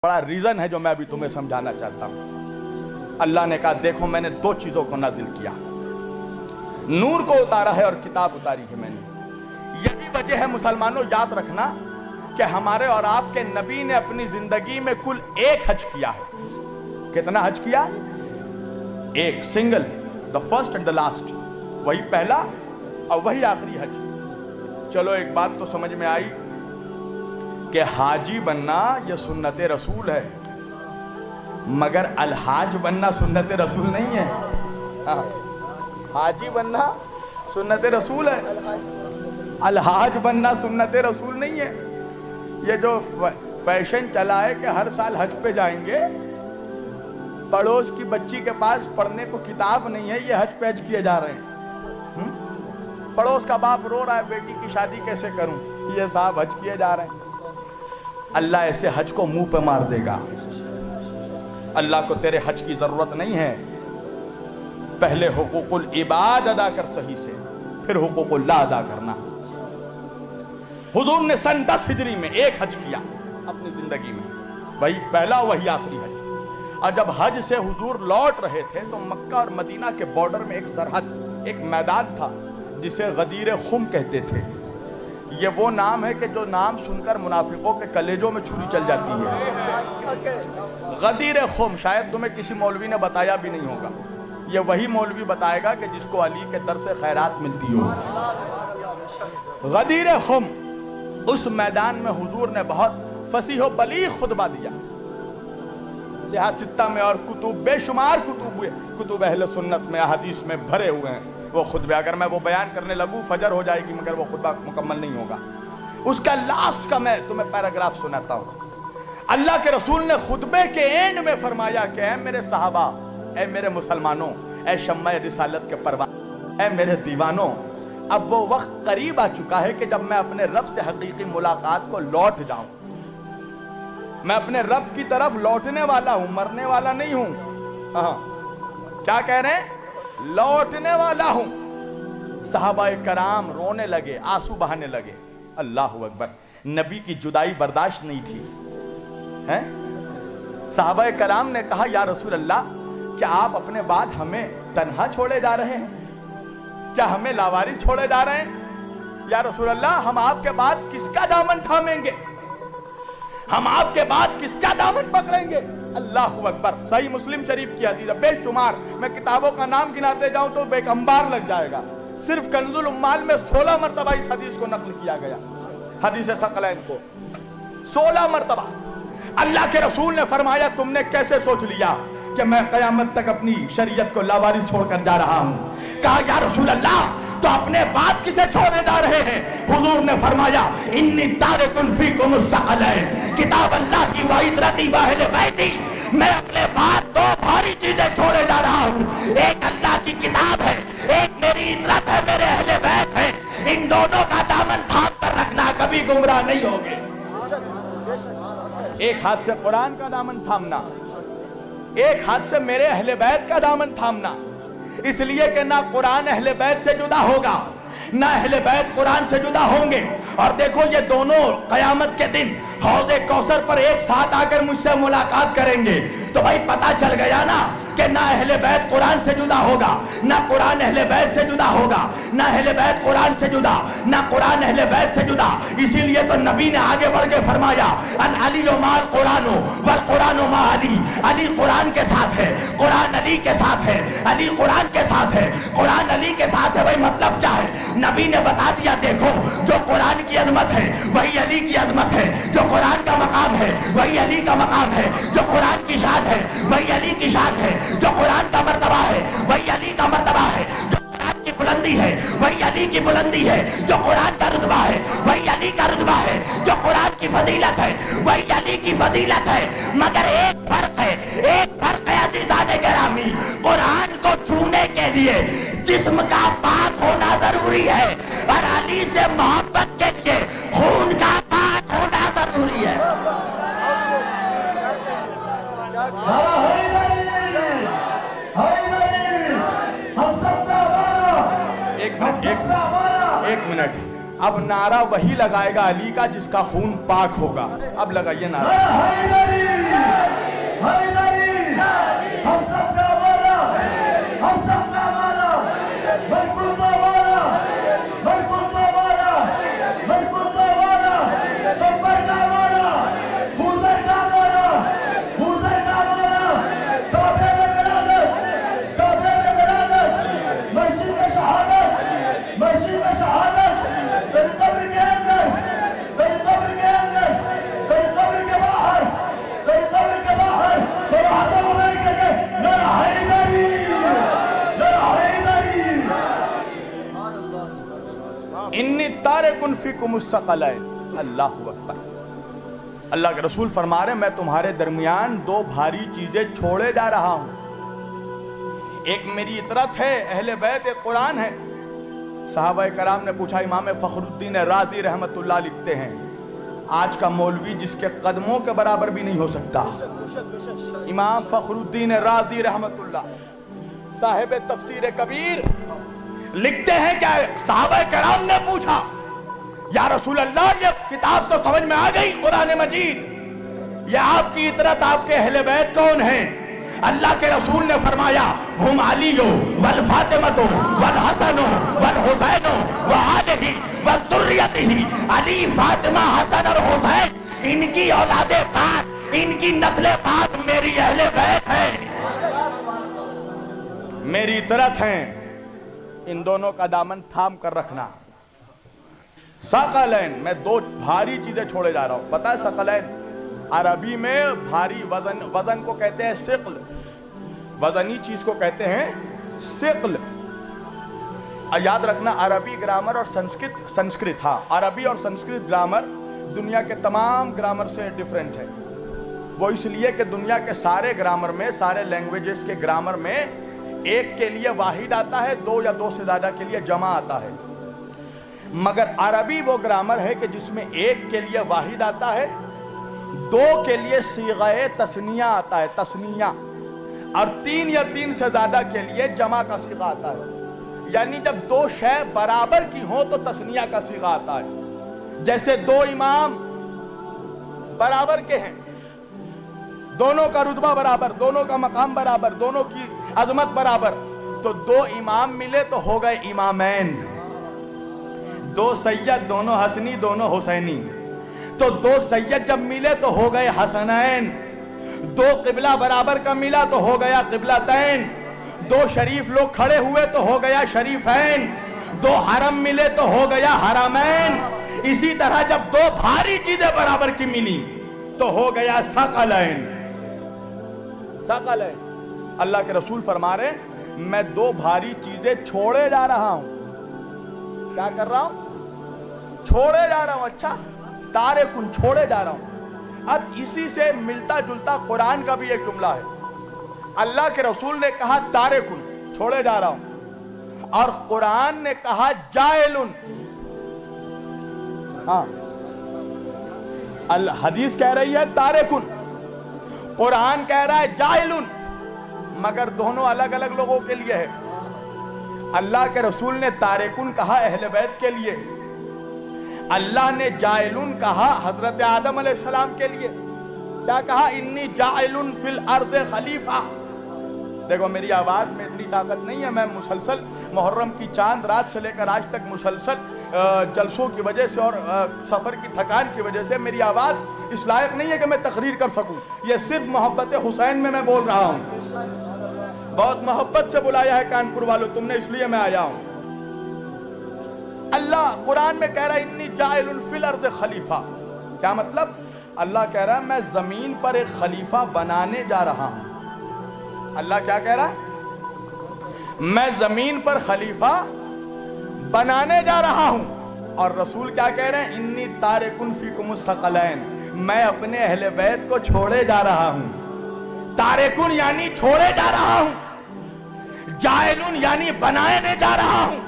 बड़ा रीजन है जो मैं अभी तुम्हें समझाना चाहता हूं। अल्लाह ने कहा देखो मैंने दो चीजों को नाजिल किया, नूर को उतारा है और किताब उतारी है मैंने। यही वजह है मुसलमानों, याद रखना कि हमारे और आपके नबी ने अपनी जिंदगी में कुल एक हज किया है। कितना हज किया? एक, single, the first and the last, वही पहला और वही आखिरी हज। चलो एक बात तो समझ में आई कि हाजी बनना यह सुन्नत रसूल है, मगर अलहाज बनना सुन्नत रसूल नहीं है। हाँ, हाजी बनना सुन्नत रसूल है, अलहाज बनना सुन्नत रसूल नहीं है। ये जो फैशन चला है कि हर साल हज पे जाएंगे, पड़ोस की बच्ची के पास पढ़ने को किताब नहीं है, ये हज पे हज किए जा रहे हैं। पड़ोस का बाप रो रहा है बेटी की शादी कैसे करूं, ये साहब हज किए जा रहे हैं। अल्लाह ऐसे हज को मुंह पे मार देगा। अल्लाह को तेरे हज की जरूरत नहीं है। पहले हुकूकुल इबाद अदा कर सही से, फिर हुकूकुल्लाह अदा करना। हुजूर ने सन 10 हिजरी में एक हज किया अपनी जिंदगी में, वही पहला वही आखिरी हज। और जब हज से हुजूर लौट रहे थे तो मक्का और मदीना के बॉर्डर में एक सरहद, एक मैदान था जिसे गदीर खुम कहते थे। ये वो नाम है कि जो नाम सुनकर मुनाफिकों के कलेजों में छुरी चल जाती है। गदीर खुम शायद तुम्हें किसी मौलवी ने बताया भी नहीं होगा, ये वही मौलवी बताएगा कि जिसको अली के दर से खैरात मिलती हो। गदीर खुम, उस मैदान में हुजूर ने बहुत फसीह बलीग खुतबा दिया। सिहाह सित्ता में और कुतुब, बेशुमार कुतुब अहले सुन्नत में, हदीस में भरे हुए हैं वो खुतबे। अगर मैं वो बयान करने लगूं फजर हो जाएगी, मगर वो खुतबा मुकम्मल नहीं होगा। उसका लास्ट का मैं तुम्हें पैराग्राफ सुनाता हूं। अल्लाह के रसूल ने खुतबे के एंड में फरमाया कि ऐ मेरे सहाबा, ऐ मेरे मुसलमानों, ऐ शम्मा रिसालत के परवान, ऐ मेरे दीवानों, अब वो वक्त करीब आ चुका है कि जब मैं अपने रब से हकीकी मुलाकात को लौट जाऊं। मैं अपने रब की तरफ लौटने वाला हूं, मरने वाला नहीं हूं। क्या कह रहे हैं? लौटने वाला हूं। सहाबाए कराम रोने लगे, आंसू बहाने लगे। अल्लाहु अकबर। नबी की जुदाई बर्दाश्त नहीं थी, हैं? सहाबाए कराम ने कहा या रसूल अल्लाह, क्या आप अपने बाद हमें तन्हा छोड़े जा रहे हैं? क्या हमें लावारिस छोड़े जा रहे हैं? या रसूल अल्लाह, हम आपके बाद किसका दामन थामेंगे? हम आपके बाद किसका दामन पकड़ेंगे? अल्लाहु अकबर। सही मुस्लिम शरीफ की हदीस है, बेशुमार। मैं किताबों का नाम गिनाते जाऊं तो बेकंबार लग जाएगा। सिर्फ कंजुल उम्माल में 16 मरतबा इस हदीस को नक्ल किया गया, हदीस सकलैन को 16 मरतबा। अल्लाह के रसूल ने फरमाया तुमने कैसे सोच लिया कि मैं कयामत तक अपनी शरीयत को लावारिस छोड़कर जा रहा हूं? कहा या रसूल अल्लाह, तो अपने बात किसे छोड़े जा रहे हैं? हुजूर ने फरमाया इन्नी तारिकुन फीकुम अस्सक़लैन, किताब अल्लाह की व इतरती व अहले बैती। मैं अपने बाद दो भारी चीजें छोड़े जा रहा हूं, एक अल्लाह की किताब है, एक मेरी इतरत है, मेरे अहले बैत है। इन दोनों का दामन थाम कर रखना, कभी गुमराह नहीं होगे। एक हाथ से कुरान का दामन थामना, एक हाथ से मेरे अहले बैत का दामन थामना। इसलिए कि ना कुरान अहले बैत से जुदा होगा, ना अहले बैत कुरान से जुदा होंगे। और देखो ये दोनों कयामत के दिन हौज़े कौसर पर एक साथ आकर मुझसे मुलाकात करेंगे। तो भाई पता चल गया ना कि ना अहले बैत कुरान से जुदा होगा, ना कुरान अहले बैत से जुदा होगा, ना अहले बैत कुरान से जुदा, ना कुरान अहले बैत से जुदा। इसीलिए तो नबी ने आगे बढ़ के फरमाया अन अली माल कुरानो वल कुरानो मा अली। अली कुरान के साथ है, कुरान अली के साथ है, अली कुरान के साथ है, कुरान अली के साथ है। भाई मतलब क्या है? नबी ने बता दिया देखो, जो कुरान की अजमत है वही अली की अजमत है, जो कुरान का मकाम है वही अली का मकाम है, जो कुरान की शान है वही अली की शान है, जो कुरान का मर्तबा है वही अली का मर्तबा है, जो कुरान की बुलंदी है वही अली की बुलंदी है, जो कुरान का रुतबा है वही अली का रुतबा है, जो कुरान की फजीलत है वही अली की फजीलत है। मगर एक फर्क है, एक फर्क है अज़ीज़ाने गिरामी, कुरान को छूने के लिए जिस्म का पाक होना जरूरी है और अली से मोहब्बत के लिए खून का पाक होना जरूरी है। एक मिनट, अब नारा वही लगाएगा अली का जिसका खून पाक होगा। अब लगाइए नारा। तारिकुन फीकुम अस्सक़लैन। अल्लाह अकबर। अल्लाह के रसूल फरमा रहे मैं तुम्हारे दरमियान दो भारी चीजें छोड़े जा रहा हूं। एक मेरी इतरत है, अहले बैत, एक कुरान है। सहाबा कराम ने पूछा, इमाम फखरुद्दीन राजी रहमतुल्लाह लिखते हैं, आज का मौलवी जिसके कदमों के बराबर भी नहीं हो सकता। इमाम फखरुद्दीन राजी रहमतुल्लाह साहिब तफसीर कबीर लिखते हैं, क्या सहाबा कराम ने पूछा, या रसूल अल्लाह ये किताब तो समझ में आ गई, कुरान मजीद, ये आपकी इतरत, आपके अहले बैत कौन है? अल्लाह के रसूल ने फरमाया, हुम अलीयो वल फातिमतो वल हसनो वल हुसैनो व आलिही व ज़ुर्रियतिही। अली, फातिमा, हसन और हुसैन, इनकी औलादे पाक, इनकी नस्ल पाक मेरी अहले बैत है, मेरी इतरत हैं। इन दोनों का दामन थाम कर रखना। सकलैन, मैं दो भारी चीजें छोड़े जा रहा हूं। पता है सकलैन अरबी में भारी, वजन को कहते हैं सिक्ल, वजनी चीज को कहते हैं सिक्ल। याद रखना, अरबी ग्रामर और संस्कृत, हाँ, अरबी और संस्कृत ग्रामर दुनिया के तमाम ग्रामर से डिफरेंट है। वो इसलिए कि दुनिया के सारे ग्रामर में, सारे लैंग्वेजेस के ग्रामर में एक के लिए वाहिद आता है, दो या दो से ज्यादा के लिए जमा आता है। मगर अरबी वो ग्रामर है कि जिसमें एक के लिए वाहिद आता है, दो के लिए सीग़े तस्निया आता है, तस्निया, और तीन या तीन से ज्यादा के लिए जमा का सीगा आता है। यानी जब दो शय बराबर की हो तो तस्निया का सीगा आता है। जैसे दो इमाम बराबर के हैं, दोनों का रुतबा बराबर, दोनों का मकाम बराबर, दोनों की अजमत बराबर, तो दो इमाम मिले तो हो गए इमामैन। दो सैयद, दोनों हसनी, दोनों हुसैनी, तो दो सैयद जब मिले तो हो गए हसनैन। दो किबला बराबर का मिला तो हो गया किबलतैन। दो शरीफ लोग खड़े हुए तो हो गया शरीफैन। दो हरम मिले तो हो गया हरमैन। इसी तरह जब दो भारी चीजें बराबर की मिली तो हो गया सकलैन। सकलैन। अल्लाह के रसूल फरमा रहे मैं दो भारी चीजें छोड़े जा रहा हूं। क्या कर रहा हूं? छोड़े जा रहा हूं। अच्छा, तारिकुन, छोड़े जा रहा हूं। अब इसी से मिलता जुलता कुरान का भी एक जुमला है। अल्लाह के रसूल ने कहा तारिकुन, छोड़े जा रहा हूं, और कुरान ने कहा जाइलुन। हाँ, हदीस कह रही है तारिकुन, कुरान कह रहा है जाइलुन, मगर दोनों अलग अलग लोगों के लिए है। अल्लाह के रसूल ने तारिकुन कहा अहले बैत के लिए, अल्लाह ने जाइलुन कहा हजरत आदम अलैहिस्सलाम के लिए। क्या कहा? इन्नी जाइलुन फिल अर्ज़ खलीफा। देखो मेरी आवाज में इतनी ताकत नहीं है, मैं मुसलसल मुहर्रम की चांद रात से लेकर आज तक मुसलसल जलसों की वजह से और सफर की थकान की वजह से मेरी आवाज इस लायक नहीं है कि मैं तकरीर कर सकूं। ये सिर्फ मोहब्बत हुसैन में मैं बोल रहा हूं। बहुत मोहब्बत से बुलाया है कानपुर वालों तुमने, इसलिए मैं आया हूं। अल्लाह कुरान में कह रहा है इन्नी जाइलुन फिल अर्ज़ खलीफा। क्या मतलब? अल्लाह कह रहा है मैं जमीन पर एक खलीफा बनाने जा रहा हूं। अल्लाह क्या कह रहा है? मैं जमीन पर खलीफा बनाने जा रहा हूं। और रसूल क्या कह रहे हैं? इन्नी तारिकुन फीकुम अस्सक़लैन, मैं अपने अहले बैत को छोड़े जा रहा हूं। तारिकुन यानी छोड़े जा रहा हूं, जाइलुन यानी बनाने जा रहा हूं।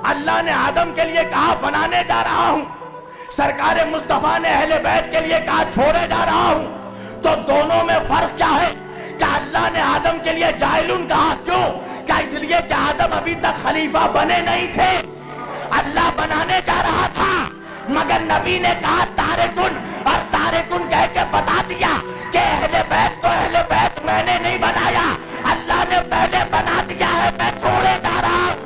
अल्लाह ने आदम के लिए कहा बनाने जा रहा हूं, सरकार मुस्तफा ने अहले बैत के लिए कहा छोड़े जा रहा हूं। तो दोनों में फर्क क्या है? क्या अल्लाह ने आदम के लिए जाइलुन कहा? क्यों? क्या इसलिए कि आदम अभी तक खलीफा बने नहीं थे? अल्लाह बनाने जा रहा था, मगर नबी ने कहा तारिकुन, और तारिकुन कह के बता दिया कि अहले बैत तो अहले बैत मैंने नहीं बनाया, अल्लाह ने पहले बना दिया है, मैं छोड़े जा रहा हूं।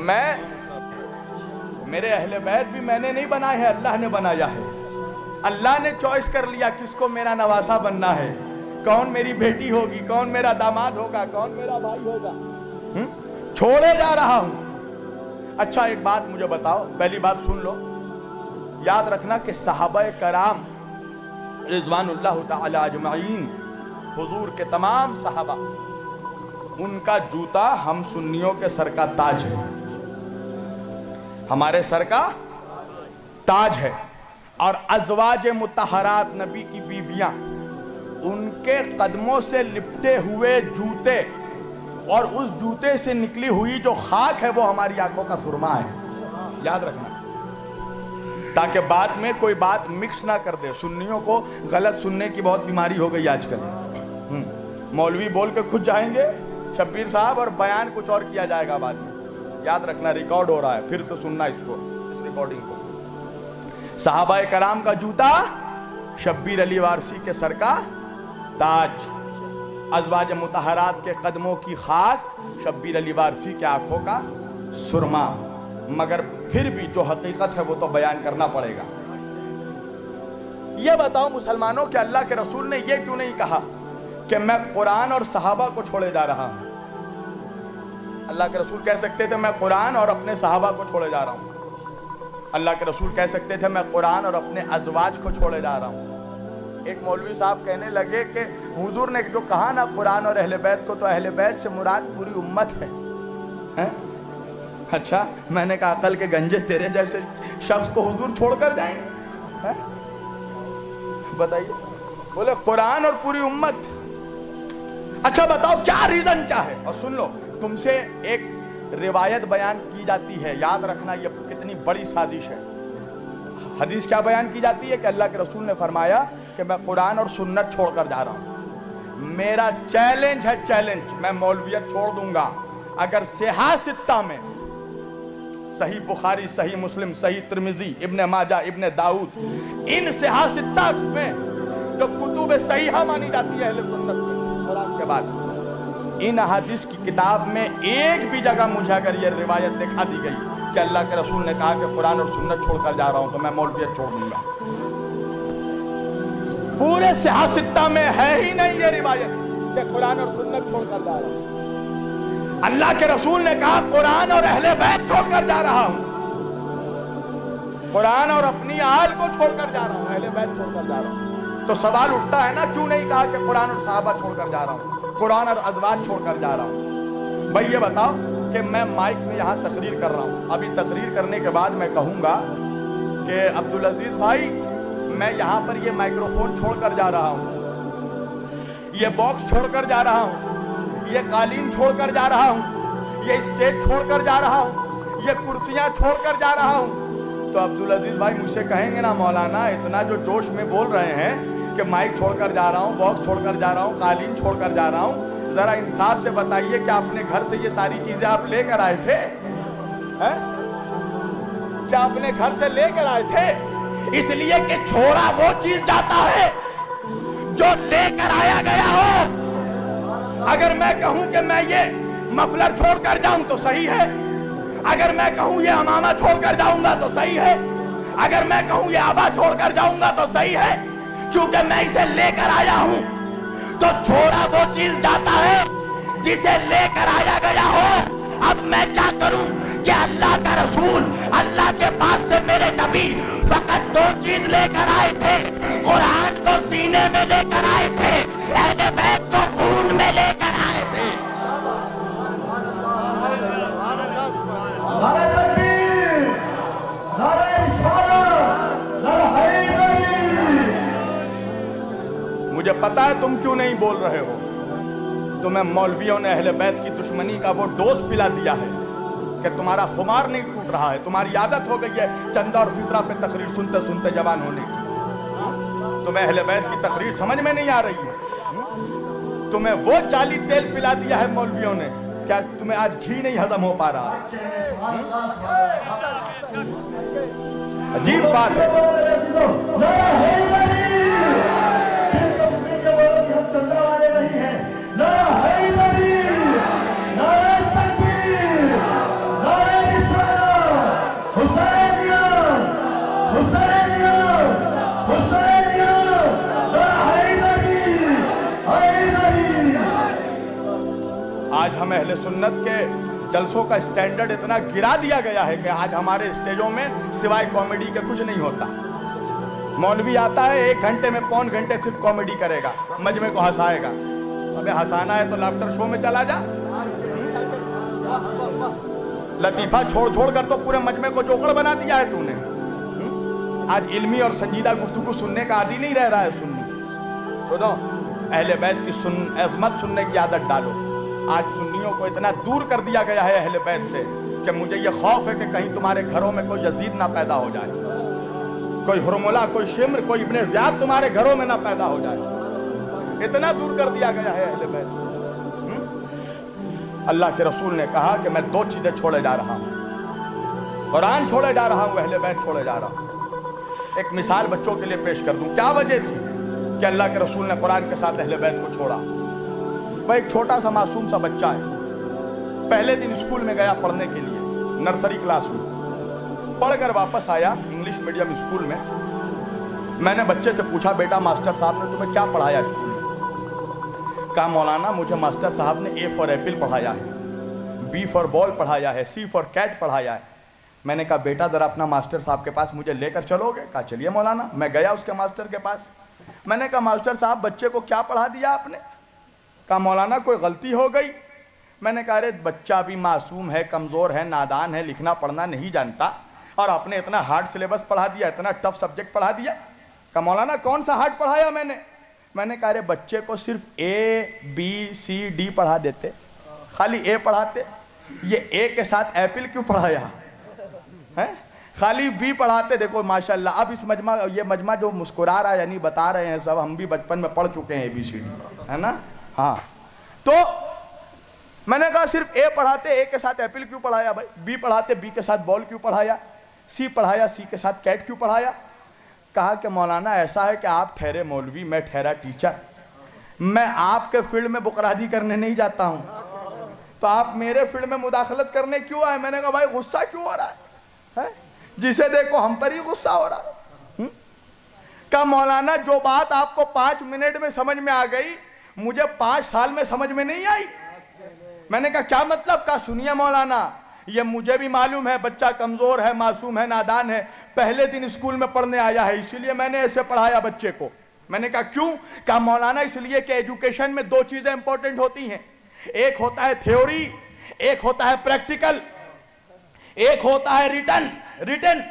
मैं, मेरे अहले बैत भी मैंने नहीं बनाए हैं, अल्लाह ने बनाया है। अल्लाह ने चॉइस कर लिया किसको मेरा नवासा बनना है, कौन मेरी बेटी होगी, कौन मेरा दामाद होगा, कौन मेरा भाई होगा। छोड़े जा रहा हूं। अच्छा एक बात मुझे बताओ, पहली बात सुन लो, याद रखना कि सहाबा कराम रिज़वानुल्लाह ताला अजमईन हुजूर के तमाम सहाबा, उनका जूता हम सुन्नियों के सर का ताज है, हमारे सर का ताज है। और अज़वाज मुतहरात नबी की बीवियां, उनके कदमों से लिपटे हुए जूते और उस जूते से निकली हुई जो खाक है वो हमारी आंखों का सुरमा है। याद रखना, ताकि बाद में कोई बात मिक्स ना कर दे। सुन्नियों को गलत सुनने की बहुत बीमारी हो गई आजकल। मौलवी बोल के खुद जाएंगे शब्बीर साहब और बयान कुछ और किया जाएगा बाद में। याद रखना, रिकॉर्ड हो रहा है, फिर से सुनना इसको, इस रिकॉर्डिंग को। सहाबाए कराम का जूता शब्बीर अली वारसी के सर का ताज, अज़वाज मुतहरात के कदमों की खाक शब्बीर अली वारसी के आंखों का सुरमा। मगर फिर भी जो हकीकत है वो तो बयान करना पड़ेगा। ये बताओ मुसलमानों कि अल्लाह के रसूल ने ये क्यों नहीं कहा कि मैं कुरान और सहाबा को छोड़े जा रहा हूं? अल्लाह के रसूल कह सकते थे मैं कुरान और अपने सहाबा को छोड़े जा रहा हूं। अल्लाह के रसूल कह सकते थे मैं कुरान और अपने अज़वाज को छोड़े जा रहा हूं। एक मौलवी साहब कहने लगे कि हुजूर ने जो कहा ना कुरान और अहले बैत को, तो अहले बैत से मुराद पूरी उम्मत है? अच्छा, मैंने कहा अकल के गंजे तेरे जैसे शख्स को हुजूर छोड़कर जाएंगे? बताइए। बोले कुरान और पूरी उम्मत। अच्छा बताओ क्या रीजन क्या है? और सुन लो, तुमसे एक रिवायत बयान की जाती है, याद रखना ये कितनी बड़ी साजिश है। हदीस क्या बयान की जाती है कि अल्लाह के रसूल ने फरमाया कि मैं कुरान और सुन्नत छोड़कर जा रहा हूं। मेरा चैलेंज है, चैलेंज, मैं मौलवियत छोड़ दूंगा अगर सिहा सित्ता में सही बुखारी, सही मुस्लिम, सही तिरमिजी, इब्ने माजा, इब्ने दाऊद, इन सिहा सित्ता में जो कुतुब सहीहा मानी जाती है अहले सुन्नत में कुरान के बाद, इन हदीस की किताब में एक भी जगह मुझे अगर ये रिवायत दिखा दी गई कि अल्लाह के रसूल ने कहा कि कुरान और सुन्नत छोड़कर जा रहा हूं तो मैं मौलवियत छोड़ दूंगा, पूरे सियासत्ता में है ही नहीं ये रिवायत कि कुरान और सुन्नत छोड़कर जा रहा हूं। अल्लाह के रसूल ने कहा कुरान और अहले बैत छोड़कर जा रहा हूं, कुरान और अपनी आल को छोड़कर जा रहा हूं, अहले बैत छोड़कर जा रहा हूं। तो सवाल उठता है ना, क्यों नहीं कहा कि कुरान और सहाबा छोड़कर जा रहा हूं, कुरान और अज़वाज छोड़कर जा रहा हूं? भाई ये बताओ कि मैं माइक में यहां तकरीर कर रहा हूं, अभी तकरीर करने के बाद मैं कहूंगा कि अब्दुल अजीज भाई मैं यहां पर ये माइक्रोफोन छोड़कर जा रहा हूं, ये बॉक्स छोड़कर जा रहा हूं, ये कालीन छोड़कर जा रहा हूं, ये स्टेज छोड़कर जा रहा हूं, ये कुर्सियां छोड़कर जा रहा हूं, तो अब्दुल अजीज भाई मुझसे कहेंगे ना मौलाना इतना जो जोश में बोल रहे हैं कि माइक छोड़कर जा रहा हूं, बॉक्स छोड़कर जा रहा हूं, कालीन छोड़कर जा रहा हूं, जरा इंसाफ से बताइए कि अपने घर से ये सारी चीजें आप लेकर आए थे? हैं? क्या अपने घर से लेकर आए थे? इसलिए कि छोड़ा वो चीज जाता है जो लेकर आया गया हो। अगर मैं कहूं कि मैं ये मफलर छोड़कर जाऊं तो सही है, अगर मैं कहूं ये अमामा छोड़कर जाऊंगा तो सही है, अगर मैं कहूं ये आबा छोड़कर जाऊंगा तो सही है, क्योंकि मैं इसे लेकर आया हूं। तो छोड़ा वो चीज जाता है जिसे लेकर आया गया हो। अब मैं क्या करूं कि अल्लाह का रसूल, अल्लाह के पास से मेरे नबी फकत दो चीज लेकर आए थे, कुरान को सीने में लेकर आए थे, अहले बैत को खून में लेकर आए थे। मुझे पता है तुम क्यों नहीं बोल रहे हो, तुम्हें मौलवियों ने अहले बैत की दुश्मनी का वो डोज पिला दिया है कि तुम्हारा खुमार नहीं टूट रहा है, तुम्हारी आदत हो गई है चंदा और फितरा पे तकरीर सुनते सुनते जवान होने की। तुम्हें अहले बैत की तकरीर समझ में नहीं आ रही है, तुम्हें वो जाली तेल पिला दिया है मौलवियों ने, क्या तुम्हें आज घी नहीं हजम हो पा रहा? अजीब बात है। आज हम अहले सुन्नत के जलसों का स्टैंडर्ड इतना गिरा दिया गया है कि आज हमारे स्टेजों में सिवाय कॉमेडी के कुछ नहीं होता। मौलवी आता है 1 घंटे में पौन घंटे सिर्फ कॉमेडी करेगा, मजमे को हंसाएगा। अबे हंसाना है तो लाफ्टर शो में चला जा। लतीफा छोड़ छोड़ कर तो पूरे मजमे को जोकड़ बना दिया है तूने। आज इल्मी और संजीदा गुफ्तगू सुनने का आदी नहीं रह रहा है सुन्नी। सुनो, अहले बैत की अज़मत सुनने की आदत डालो। आज सुन्नियों को इतना दूर कर दिया गया है अहले बैत से कि मुझे ये खौफ है कि कहीं तुम्हारे घरों में कोई यजीद ना पैदा हो जाए, कोई हुरमुला, कोई शिम्र, कोई इब्ने ज़ियाद तुम्हारे घरों में ना पैदा हो जाए। इतना दूर कर दिया गया है अहले बैत से। अल्लाह के रसूल ने कहा कि मैं 2 चीजें छोड़े जा रहा हूं, कुरान छोड़े जा रहा हूं, अहले बैत छोड़े जा रहा हूं। एक मिसाल बच्चों के लिए पेश कर दूं। क्या वजह थी कि अल्लाह के रसूल ने कुरान के साथ अहले बैत को छोड़ा? वह एक छोटा सा मासूम सा बच्चा है, पहले दिन स्कूल में गया पढ़ने के लिए, नर्सरी क्लास में पढ़कर वापस आया इंग्लिश मीडियम स्कूल में। मैंने बच्चे से पूछा, बेटा मास्टर साहब ने तुम्हें क्या पढ़ाया स्कूल में? कहा, मौलाना मुझे मास्टर साहब ने A फॉर एप्पल पढ़ाया है, B फॉर बॉल पढ़ाया है, C फॉर कैट पढ़ाया है। मैंने कहा, बेटा जरा अपना मास्टर साहब के पास मुझे लेकर चलोगे? कहा, चलिए मौलाना। मैं गया उसके मास्टर के पास। मैंने कहा, मास्टर साहब बच्चे को क्या पढ़ा दिया आपने? कहा, मौलाना कोई गलती हो गई। मैंने कहा, अरे बच्चा भी मासूम है, कमज़ोर है, नादान है, लिखना पढ़ना नहीं जानता, और आपने इतना हार्ड सिलेबस पढ़ा दिया, इतना टफ सब्जेक्ट पढ़ा दिया। कहा, मौलाना कौन सा हार्ड पढ़ाया मैंने कहा, अरे बच्चे को सिर्फ A B C D पढ़ा देते, खाली A पढ़ाते, ये A के साथ एप्पल क्यों पढ़ाया है? खाली B पढ़ाते। देखो माशाल्लाह, अब इस ये मजमा जो मुस्कुरा रहा है यानी बता रहे हैं सब, हम भी बचपन में पढ़ चुके हैं ABCD, है ना? हाँ, तो मैंने कहा सिर्फ A पढ़ाते, A के साथ एप्पल क्यों पढ़ाया भाई? B पढ़ाते, B के साथ बॉल क्यों पढ़ाया? C पढ़ाया, C के साथ कैट क्यों पढ़ाया? कहा कि मौलाना ऐसा है कि आप ठहरे मौलवी, मैं ठहरा टीचर, मैं आपके फील्ड में बुकरादी करने नहीं जाता हूं, तो आप मेरे फील्ड में मुदाखलत करने क्यों आए? मैंने कहा, भाई गुस्सा क्यों हो रहा है? जिसे देखो हम पर ही गुस्सा हो रहा है। कहा, मौलाना जो बात आपको 5 मिनट में समझ में आ गई, मुझे 5 साल में समझ में नहीं आई। मैंने कहा, क्या मतलब? कहा, सुनिए मौलाना, ये मुझे भी मालूम है बच्चा कमजोर है, मासूम है, नादान है, पहले दिन स्कूल में पढ़ने आया है, इसीलिए मैंने ऐसे पढ़ाया बच्चे को। मैंने कहा, क्यों? कहा, मौलाना इसलिए कि एजुकेशन में 2 चीजें इंपॉर्टेंट होती हैं, एक होता है थ्योरी, एक होता है प्रैक्टिकल, एक होता है रिटन,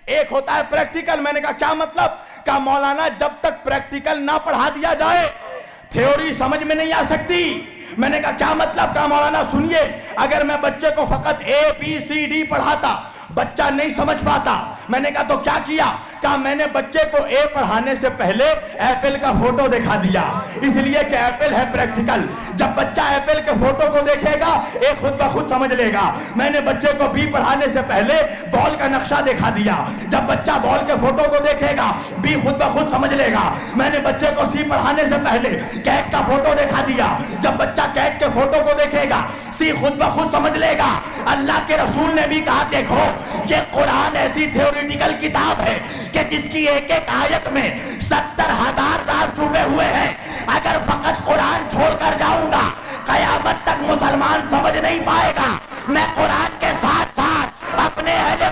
एक होता है प्रैक्टिकल। मैंने कहा, क्या मतलब? कहा, मौलाना जब तक प्रैक्टिकल ना पढ़ा दिया जाए थ्योरी समझ में नहीं आ सकती। मैंने कहा, क्या मतलब? कहा, मौलाना सुनिए, अगर मैं बच्चे को फकत A B C D पढ़ाता, बच्चा नहीं समझ पाता। मैंने कहा, तो क्या किया? कहा, मैंने बच्चे को A पढ़ाने से पहले एप्पल का फोटो दिखा दिया, इसलिए कि एप्पल है प्रैक्टिकल। जब बच्चा एप्पल के फोटो को देखेगा A खुद ब खुद समझ लेगा। मैंने बच्चे को B पढ़ाने से पहले बॉल का नक्शा दिखा दिया, जब बच्चा बॉल के फोटो को देखेगा B खुद ब खुद समझ लेगा। मैंने बच्चे को C पढ़ाने से पहले कैट का फोटो दिखा दिया, जब बच्चा कैट के फोटो को देखेगा C खुद ब खुद समझ लेगा। अल्लाह के रसूल ने भी कहा, देखो ये कुरान ऐसी थ्योरेटिकल किताब है कि जिसकी एक एक आयत में 70,000 राज छुपे हुए हैं। अगर फकत कुरान छोड़कर जाऊंगा, कयामत तक मुसलमान समझ नहीं पाएगा। मैं कुरान के साथ साथ अपने अहले